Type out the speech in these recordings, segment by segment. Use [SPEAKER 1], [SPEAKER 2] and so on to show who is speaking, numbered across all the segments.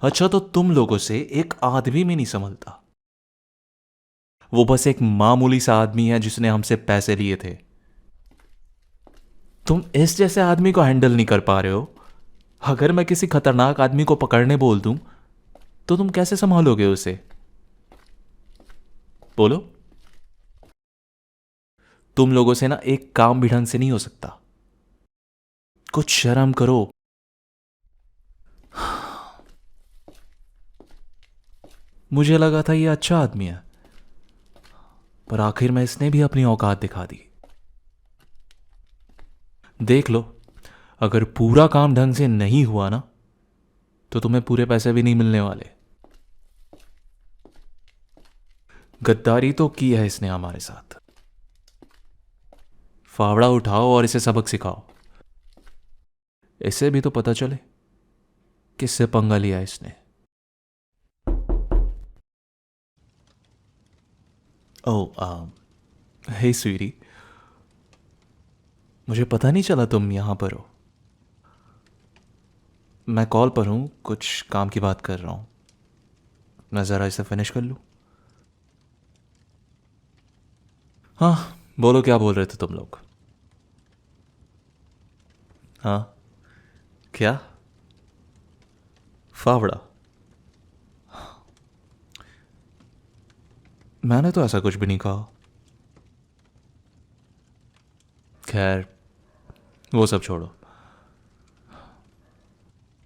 [SPEAKER 1] अच्छा, तो तुम लोगों से एक आदमी में नहीं संभलता। वो बस एक मामूली सा आदमी है जिसने हमसे पैसे लिए थे। तुम इस जैसे आदमी को हैंडल नहीं कर पा रहे हो। अगर मैं किसी खतरनाक आदमी को पकड़ने बोल दूं तो तुम कैसे संभालोगे उसे? बोलो। तुम लोगों से ना एक काम भी ढंग से नहीं हो सकता। कुछ शर्म करो। मुझे लगा था ये अच्छा आदमी है, पर आखिर में इसने भी अपनी औकात दिखा दी। देख लो, अगर पूरा काम ढंग से नहीं हुआ ना तो तुम्हें पूरे पैसे भी नहीं मिलने वाले। गद्दारी तो की है इसने हमारे साथ। फावड़ा उठाओ और इसे सबक सिखाओ। इसे भी तो पता चले किससे पंगा लिया इसने। ओ, हे स्वीटी, मुझे पता नहीं चला तुम यहां पर हो। मैं कॉल पर हूं, कुछ काम की बात कर रहा हूं। मैं ज़रा इसे फिनिश कर लूं। हाँ, बोलो क्या बोल रहे थे तुम लोग? हाँ, क्या? फावड़ा? मैंने तो ऐसा कुछ भी नहीं कहा। खैर, वो सब छोड़ो।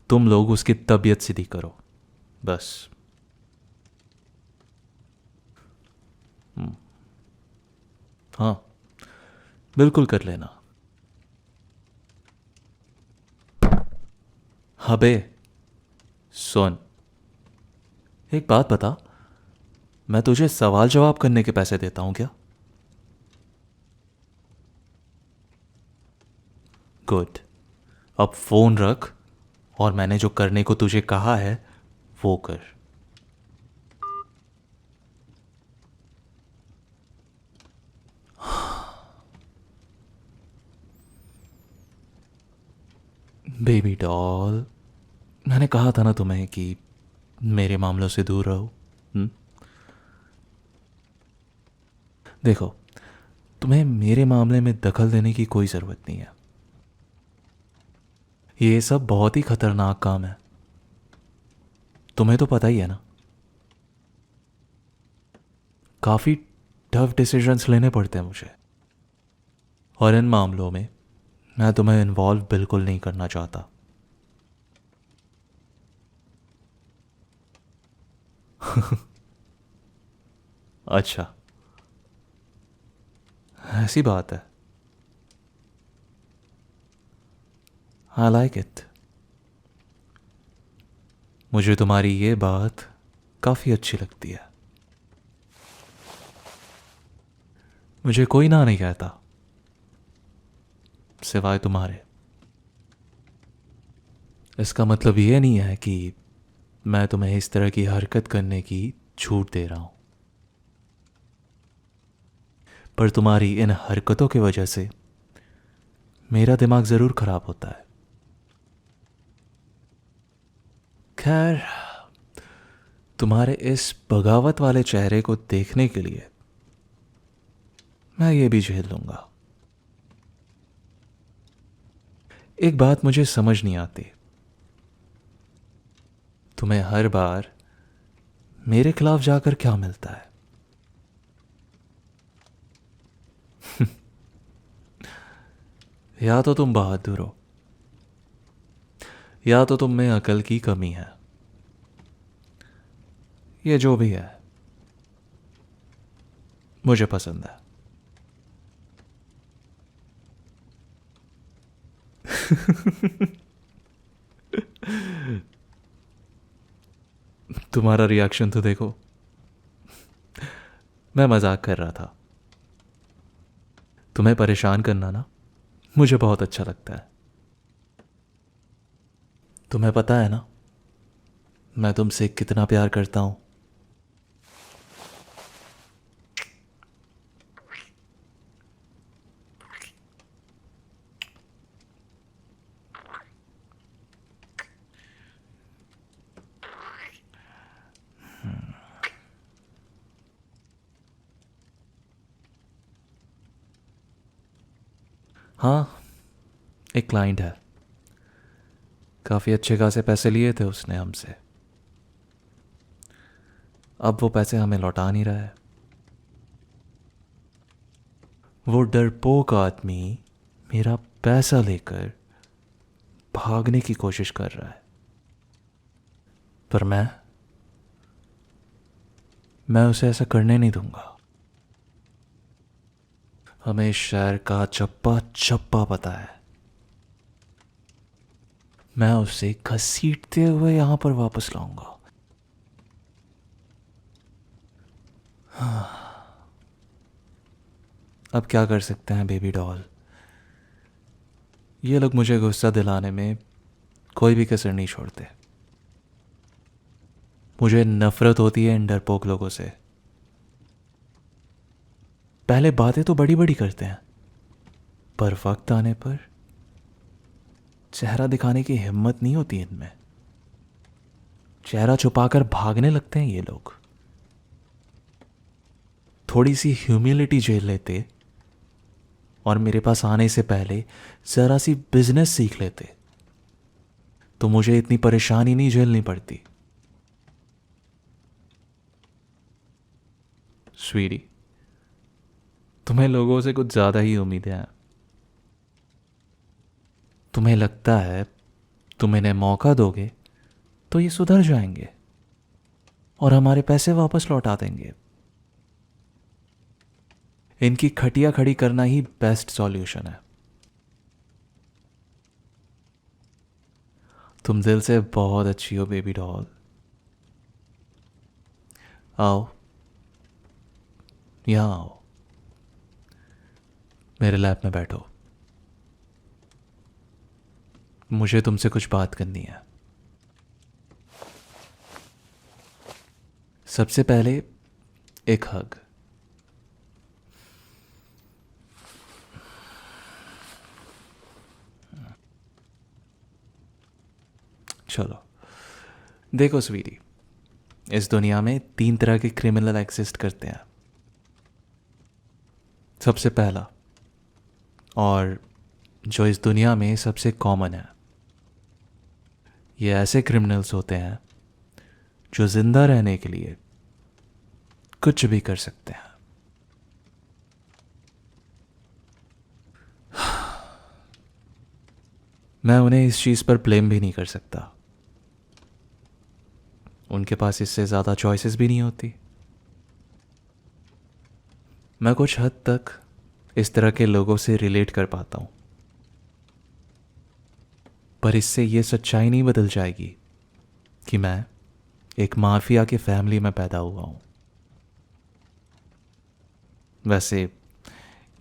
[SPEAKER 1] तुम लोग उसकी तबीयत सीधी करो, बस। हाँ, बिल्कुल कर लेना। हबे, सुन, एक बात बता। मैं तुझे सवाल जवाब करने के पैसे देता हूं क्या? गुड। अब फोन रख और मैंने जो करने को तुझे कहा है वो कर। बेबी डॉल, मैंने कहा था ना तुम्हें कि मेरे मामलों से दूर रहो। हुँ? देखो, तुम्हें मेरे मामले में दखल देने की कोई ज़रूरत नहीं है। ये सब बहुत ही खतरनाक काम है, तुम्हें तो पता ही है ना। काफ़ी टफ डिसीजंस लेने पड़ते हैं मुझे, और इन मामलों में मैं तुम्हें इन्वॉल्व बिल्कुल नहीं करना चाहता। अच्छा, ऐसी बात है। I like it. मुझे तुम्हारी ये बात काफ़ी अच्छी लगती है। मुझे कोई ना नहीं कहता सिवाय तुम्हारे। इसका मतलब ये नहीं है कि मैं तुम्हें इस तरह की हरकत करने की छूट दे रहा हूं, पर तुम्हारी इन हरकतों की वजह से मेरा दिमाग ज़रूर खराब होता है। खैर, तुम्हारे इस बगावत वाले चेहरे को देखने के लिए मैं ये भी झेल लूंगा। एक बात मुझे समझ नहीं आती, तुम्हें हर बार मेरे खिलाफ जाकर क्या मिलता है? या तो तुम बहादुर हो, या तो तुम में अकल की कमी है। ये जो भी है, मुझे पसंद है। तुम्हारा रिएक्शन तो देखो। मैं मजाक कर रहा था। तुम्हें परेशान करना ना मुझे बहुत अच्छा लगता है। तुम्हें पता है ना मैं तुमसे कितना प्यार करता हूं। हाँ, एक क्लाइंट है। काफ़ी अच्छे खासे पैसे लिए थे उसने हमसे। अब वो पैसे हमें लौटा नहीं रहा है। वो डरपोक आदमी मेरा पैसा लेकर भागने की कोशिश कर रहा है, पर मैं उसे ऐसा करने नहीं दूंगा। हमें इस शहर का चप्पा चप्पा पता है। मैं उसे घसीटते हुए यहां पर वापस लाऊंगा। अब क्या कर सकते हैं बेबी डॉल। ये लोग मुझे गुस्सा दिलाने में कोई भी कसर नहीं छोड़ते। मुझे नफरत होती है इन डरपोक लोगों से। पहले बातें तो बड़ी बड़ी करते हैं, पर वक्त आने पर चेहरा दिखाने की हिम्मत नहीं होती इनमें। चेहरा छुपाकर भागने लगते हैं ये लोग। थोड़ी सी ह्यूमिलिटी झेल लेते और मेरे पास आने से पहले जरा सी बिजनेस सीख लेते तो मुझे इतनी परेशानी नहीं झेलनी पड़ती। स्वीटी, तुम्हें लोगों से कुछ ज्यादा ही उम्मीदें हैं। तुम्हें लगता है तुम इन्हें मौका दोगे तो ये सुधर जाएंगे और हमारे पैसे वापस लौटा देंगे। इनकी खटिया खड़ी करना ही बेस्ट सॉल्यूशन है। तुम दिल से बहुत अच्छी हो बेबी डॉल। आओ, यहां आओ, मेरे लैब में बैठो। मुझे तुमसे कुछ बात करनी है। सबसे पहले एक हग। चलो, देखो स्वीटी, इस दुनिया में 3 तरह के क्रिमिनल एग्जिस्ट करते हैं। सबसे पहला, और जो इस दुनिया में सबसे कॉमन है, ये ऐसे क्रिमिनल्स होते हैं जो जिंदा रहने के लिए कुछ भी कर सकते हैं। मैं उन्हें इस चीज पर ब्लेम भी नहीं कर सकता। उनके पास इससे ज्यादा चॉइसेस भी नहीं होती। मैं कुछ हद तक इस तरह के लोगों से रिलेट कर पाता हूं, पर इससे यह सच्चाई नहीं बदल जाएगी कि मैं एक माफिया की फैमिली में पैदा हुआ हूं। वैसे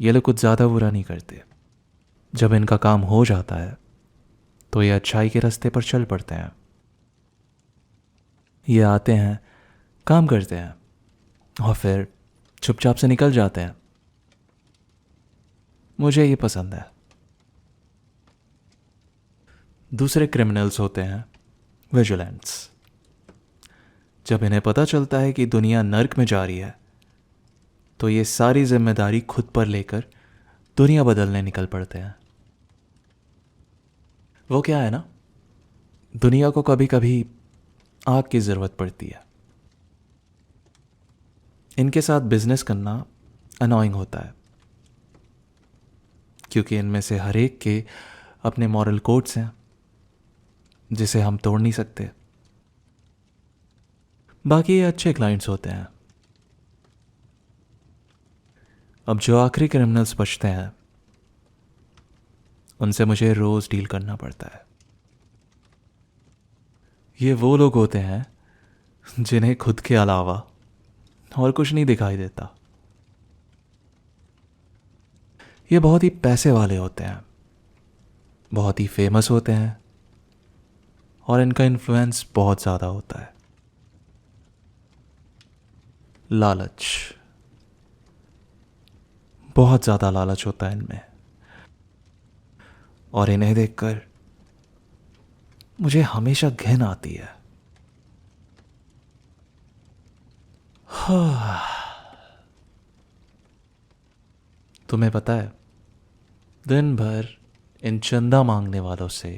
[SPEAKER 1] ये लोग कुछ ज़्यादा बुरा नहीं करते। जब इनका काम हो जाता है तो ये अच्छाई के रास्ते पर चल पड़ते हैं। ये आते हैं, काम करते हैं और फिर चुपचाप से निकल जाते हैं। मुझे ये पसंद है। दूसरे क्रिमिनल्स होते हैं विजिलेंट्स। जब इन्हें पता चलता है कि दुनिया नर्क में जा रही है तो ये सारी जिम्मेदारी खुद पर लेकर दुनिया बदलने निकल पड़ते हैं। वो क्या है ना, दुनिया को कभी कभी आग की ज़रूरत पड़ती है। इनके साथ बिजनेस करना अनोइंग होता है क्योंकि इनमें से हर एक के अपने मॉरल कोड्स हैं जिसे हम तोड़ नहीं सकते। बाकी ये अच्छे क्लाइंट्स होते हैं। अब जो आखिरी क्रिमिनल्स बचते हैं उनसे मुझे रोज डील करना पड़ता है। ये वो लोग होते हैं जिन्हें खुद के अलावा और कुछ नहीं दिखाई देता। ये बहुत ही पैसे वाले होते हैं, बहुत ही फेमस होते हैं और इनका इन्फ्लुएंस बहुत ज़्यादा होता है। लालच, बहुत ज़्यादा लालच होता है इनमें और इन्हें देखकर मुझे हमेशा घिन आती है। तुम्हें पता है, दिन भर इन चंदा मांगने वालों से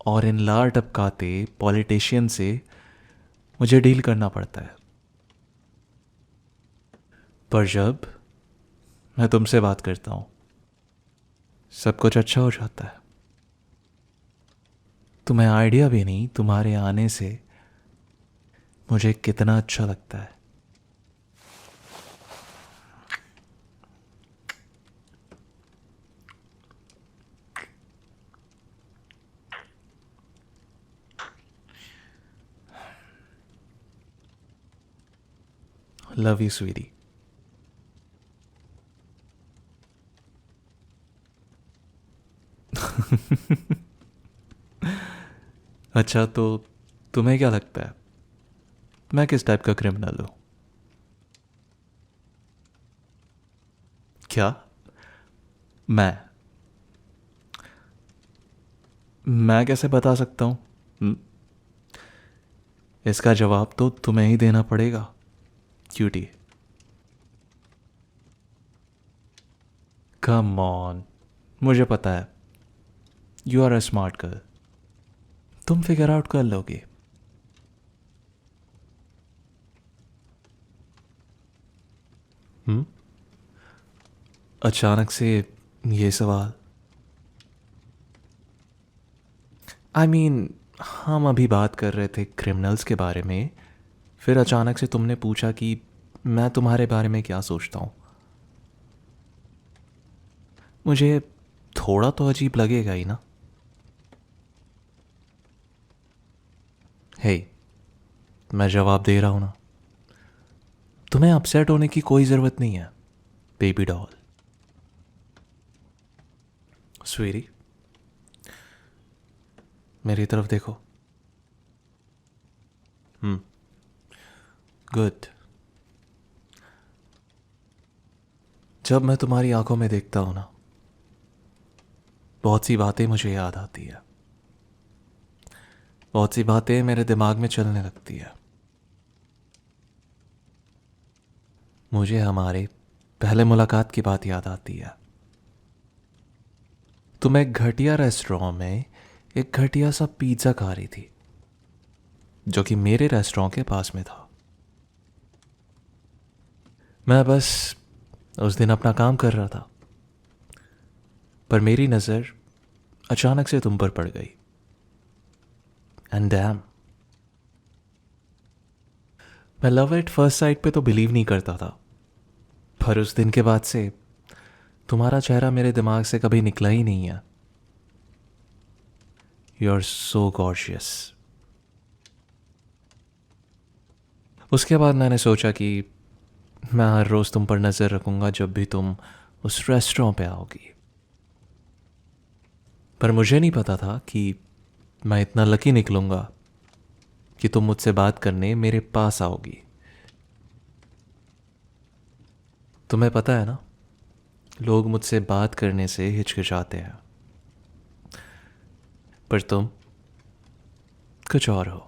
[SPEAKER 1] और इन लार टपकाते पॉलिटिशियन से मुझे डील करना पड़ता है। पर जब मैं तुमसे बात करता हूँ सब कुछ अच्छा हो जाता है। तुम्हें आइडिया भी नहीं तुम्हारे आने से मुझे कितना अच्छा लगता है। Love you sweetie. अच्छा तो तुम्हें क्या लगता है मैं किस टाइप का क्रिमिनल हूँ? क्या? मैं मैं कैसे बता सकता हूँ? हम्म? इसका जवाब तो तुम्हें ही देना पड़ेगा क्यूटी। कम ऑन, मुझे पता है you are a smart girl. तुम फिगर आउट कर लोगे। हम्म? अचानक से ये सवाल। आई मीन हम अभी बात कर रहे थे क्रिमिनल्स के बारे में, फिर अचानक से तुमने पूछा कि मैं तुम्हारे बारे में क्या सोचता हूँ। मुझे थोड़ा तो अजीब लगेगा ही ना। हे, मैं जवाब दे रहा हूँ ना। तुम्हें अपसेट होने की कोई ज़रूरत नहीं है बेबी डॉल। स्वीटी, मेरी तरफ देखो। गुड। जब मैं तुम्हारी आंखों में देखता हूँ ना बहुत सी बातें मुझे याद आती है। बहुत सी बातें मेरे दिमाग में चलने लगती है। मुझे हमारे पहले मुलाकात की बात याद आती है। तुम एक घटिया रेस्टोरेंट में एक घटिया सा पिज्ज़ा खा रही थी जो कि मेरे रेस्टोरेंट के पास में था। मैं बस उस दिन अपना काम कर रहा था पर मेरी नज़र अचानक से तुम पर पड़ गई। एंड डैम, मैं लव एट फर्स्ट साइट पे तो बिलीव नहीं करता था, पर उस दिन के बाद से तुम्हारा चेहरा मेरे दिमाग से कभी निकला ही नहीं है। You are so gorgeous. उसके बाद मैंने सोचा कि मैं हर रोज़ तुम पर नज़र रखूँगा जब भी तुम उस रेस्टोरेंट पे आओगी। पर मुझे नहीं पता था कि मैं इतना लकी निकलूँगा कि तुम मुझसे बात करने मेरे पास आओगी। तुम्हें पता है ना लोग मुझसे बात करने से हिचकिचाते हैं, पर तुम कुछ और हो।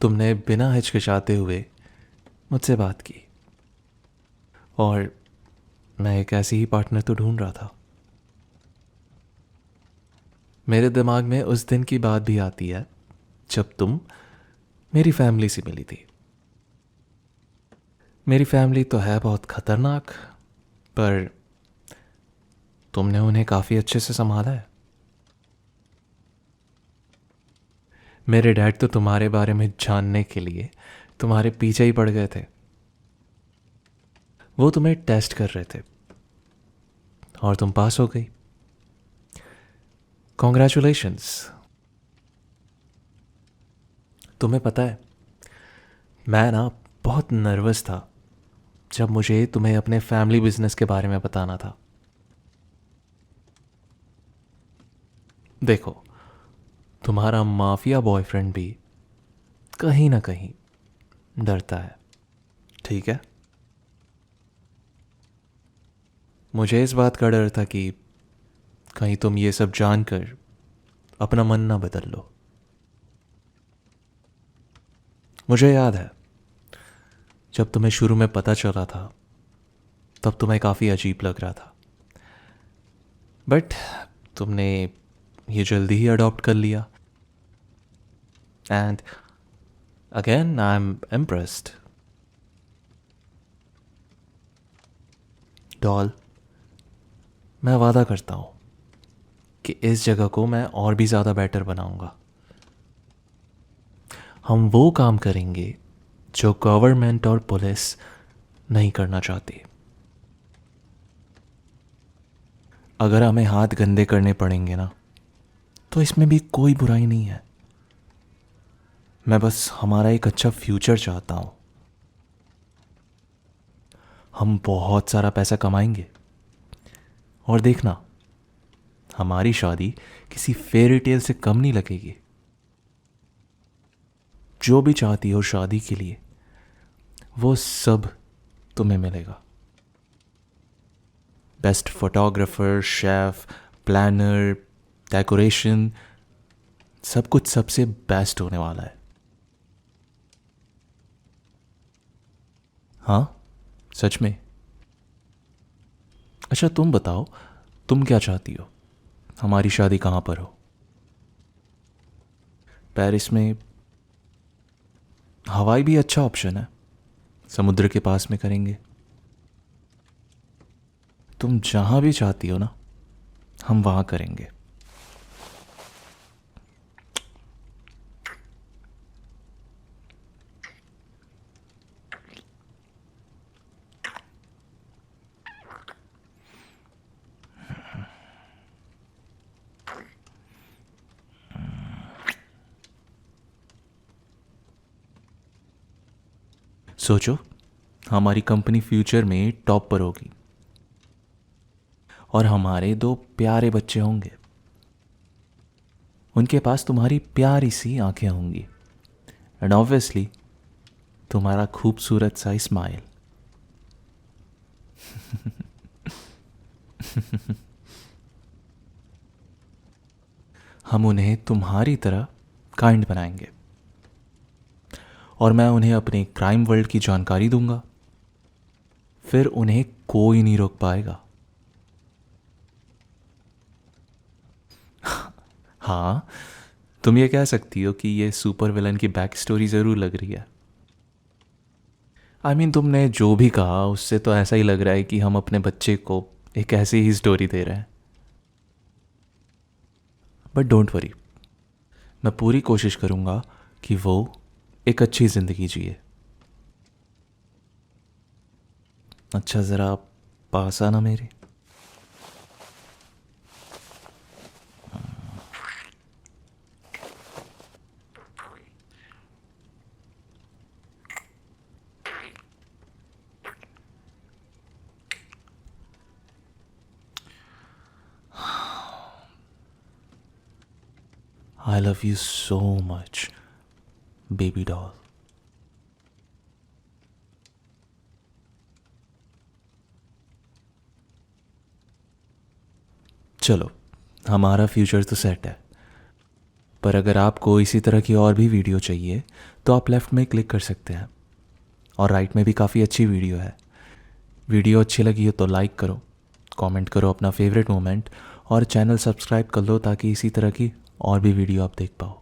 [SPEAKER 1] तुमने बिना हिचकिचाते हुए मुझसे बात की और मैं एक ऐसी ही पार्टनर तो ढूंढ रहा था। मेरे दिमाग में उस दिन की बात भी आती है जब तुम मेरी फैमिली से मिली थी। मेरी फैमिली तो है बहुत खतरनाक, पर तुमने उन्हें काफ़ी अच्छे से संभाला है। मेरे डैड तो तुम्हारे बारे में जानने के लिए तुम्हारे पीछे ही पड़ गए थे। वो तुम्हें टेस्ट कर रहे थे और तुम पास हो गई। कॉन्ग्रेचुलेशंस। तुम्हें पता है मैं ना बहुत नर्वस था जब मुझे तुम्हें अपने फैमिली बिजनेस के बारे में बताना था। देखो, तुम्हारा माफिया बॉयफ्रेंड भी कहीं ना कहीं डरता है, ठीक है? मुझे इस बात का डर था कि कहीं तुम ये सब जानकर अपना मन ना बदल लो। मुझे याद है जब तुम्हें शुरू में पता चला था तब तुम्हें काफ़ी अजीब लग रहा था, बट तुमने ये जल्दी ही अडॉप्ट कर लिया। And again I am impressed. Doll, मैं वादा करता हूँ कि इस जगह को मैं और भी ज़्यादा बेटर बनाऊंगा। हम वो काम करेंगे जो गवर्नमेंट और पुलिस नहीं करना चाहती। अगर हमें हाथ गंदे करने पड़ेंगे ना, तो इसमें भी कोई बुराई नहीं है। मैं बस हमारा एक अच्छा फ्यूचर चाहता हूँ। हम बहुत सारा पैसा कमाएंगे, और देखना, हमारी शादी किसी फेरी टेल से कम नहीं लगेगी। जो भी चाहती हो शादी के लिए, वो सब तुम्हें मिलेगा। Best photographer, chef, planner, decoration, सब कुछ सबसे बेस्ट होने वाला है। हाँ, सच में। अच्छा, तुम बताओ, तुम क्या चाहती हो? हमारी शादी कहाँ पर हो? पेरिस में? हवाई भी अच्छा ऑप्शन है, समुद्र के पास में करेंगे। तुम जहाँ भी चाहती हो ना, हम वहाँ करेंगे। सोचो, हमारी कंपनी फ्यूचर में टॉप पर होगी, और हमारे 2 प्यारे बच्चे होंगे। उनके पास तुम्हारी प्यारी सी आंखें होंगी, एंड ऑब्वियसली तुम्हारा खूबसूरत सा स्माइल। हम उन्हें तुम्हारी तरह काइंड बनाएंगे, और मैं उन्हें अपने क्राइम वर्ल्ड की जानकारी दूंगा। फिर उन्हें कोई नहीं रोक पाएगा। हाँ, तुम ये कह सकती हो कि ये सुपर विलन की बैक स्टोरी ज़रूर लग रही है। आई मीन, तुमने जो भी कहा उससे तो ऐसा ही लग रहा है कि हम अपने बच्चे को एक ऐसी ही स्टोरी दे रहे हैं। बट डोंट वरी, मैं पूरी कोशिश करूँगा कि वो एक अच्छी ज़िंदगी जिए। अच्छा, ज़रा पास आना मेरे। I love you so much, baby doll. चलो, हमारा फ्यूचर तो सेट है, पर अगर आपको इसी तरह की और भी वीडियो चाहिए तो आप लेफ़्ट में क्लिक कर सकते हैं, और राइट में भी काफ़ी अच्छी वीडियो है। वीडियो अच्छी लगी हो तो लाइक करो, कमेंट करो अपना फेवरेट मोमेंट, और चैनल सब्सक्राइब कर लो ताकि इसी तरह की और भी वीडियो आप देख पाओ।